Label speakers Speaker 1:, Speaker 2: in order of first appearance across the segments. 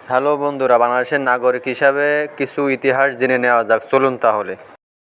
Speaker 1: Hello বন্ধুরা, বাংলাদেশের নাগরিক হিসাবে কিছু ইতিহাস জেনে নেওয়া যাক, চলুন তাহলে।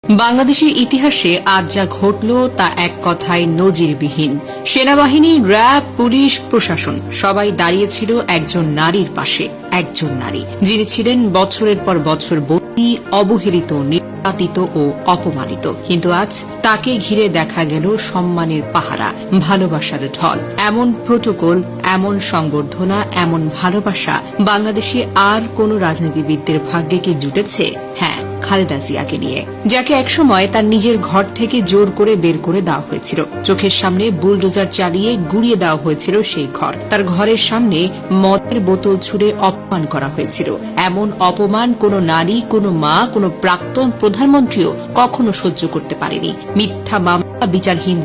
Speaker 2: বাংলাদেশের ইতিহাসে আজ যা ঘটল তা এক কথায় নজিরবিহীন। সেনাবাহিনী, র্যাব, পুলিশ, প্রশাসন সবাই দাঁড়িয়েছিল একজন নারীর পাশে। একজন নারী যিনি ছিলেন বছরের পর বছর বন্দী, অবহেলিত, নির্যাতিত ও অপমানিত। কিন্তু আজ তাকে ঘিরে দেখা গেল সম্মানের পাহারা, ভালোবাসার ঢল। এমন প্রোটোকল, এমন সংবর্ধনা, এমন ভালোবাসা বাংলাদেশে আর কোন রাজনীতিবিদদের ভাগ্যে কি জুটেছে? হ্যাঁ, খালেদা জিয়াকে নিয়ে, যাকে একসময় তার নিজের ঘর থেকে জোর করে বের করে দেওয়া হয়েছিল। চোখের সামনে বুলডোজার চালিয়ে গুড়িয়ে দেওয়া হয়েছিল সেই ঘর। তার ঘরের সামনে মদের বোতল ছুড়ে অপমান করা হয়েছিল। এমন অপমান কোনো নারী, কোনো মা, কোনো প্রাক্তন প্রধানমন্ত্রীও কখনো সহ্য করতে পারেনি। মিথ্যা মামলা, বিচারহীন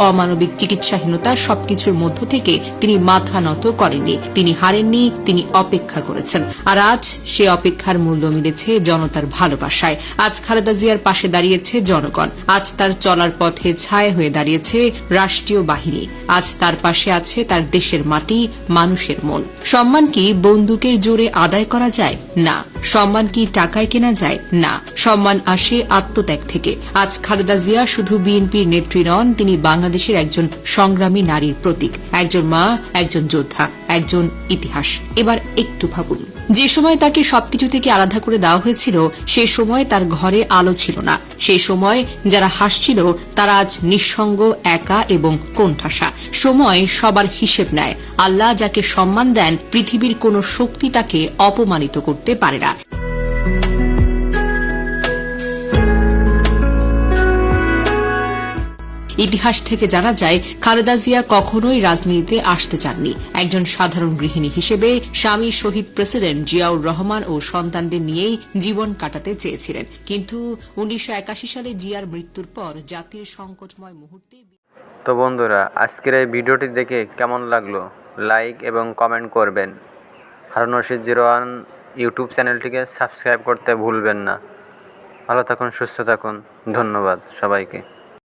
Speaker 2: অমানবিক চিকিৎসাহীনতা, সবকিছুর মধ্য থেকে তিনি মাথা নত করেননি। তিনি হারেননি, তিনি অপেক্ষা করেছেন। আর আজ সে অপেক্ষার মূল্য মিলেছে জনতার ভালোবাসায়। আজ খালেদা জিয়ার পাশে দাঁড়িয়েছে জনগণ। আজ তার চলার পথে ছায়া হয়ে দাঁড়িয়েছে রাষ্ট্রীয় বাহিনী। আজ তার পাশে আছে তার দেশের মাটি, মানুষের মন। সম্মান কি বন্দুকের জোরে আদায় করা যায়? না। সম্মান কি টাকায় কেনা যায়? না। সম্মান আসে আত্মত্যাগ থেকে। আজ খালেদা জিয়া শুধু বিএনপির নেত্রী নন, তিনি বাংলাদেশের একজন সংগ্রামী নারীর প্রতীক, একজন মা, একজন যোদ্ধা, একজন ইতিহাস। এবার একটু ভাবুন, যে সময় তাকে সবকিছু থেকে আলাদা করে দেওয়া হয়েছিল, সে সময় তার ঘরে আলো ছিল না। সেই সময় যারা হাসছিল তারা আজ নিঃসঙ্গ, একা এবং কোণঠাসা। সময় সবার হিসেব নেয়। আল্লাহ যাকে সম্মান দেন, পৃথিবীর কোনো শক্তি তাকে অপমানিত করতে পারে না। ইতিহাস থেকে জানা যায়, খালেদা জিয়া কখনোই রাজনীতিতে আসতে চাননি। একজন সাধারণ গৃহিণী হিসেবে স্বামী শহীদ প্রেসিডেন্ট জিয়াউর রহমান ও সন্তানদের নিয়েই জীবন কাটাতে চেয়েছিলেন। কিন্তু 1981 সালে জিয়ার মৃত্যুর পর জাতির সংকটময় মুহূর্তে।
Speaker 1: তো বন্ধুরা, আজকের এই ভিডিওটি দেখে কেমন লাগলো লাইক এবং কমেন্ট করবেন। হারুন রশিদ 01 ইউটিউব চ্যানেলটিকে সাবস্ক্রাইব করতে ভুলবেন না। ভালো থাকুন, সুস্থ থাকুন। ধন্যবাদ সবাইকে।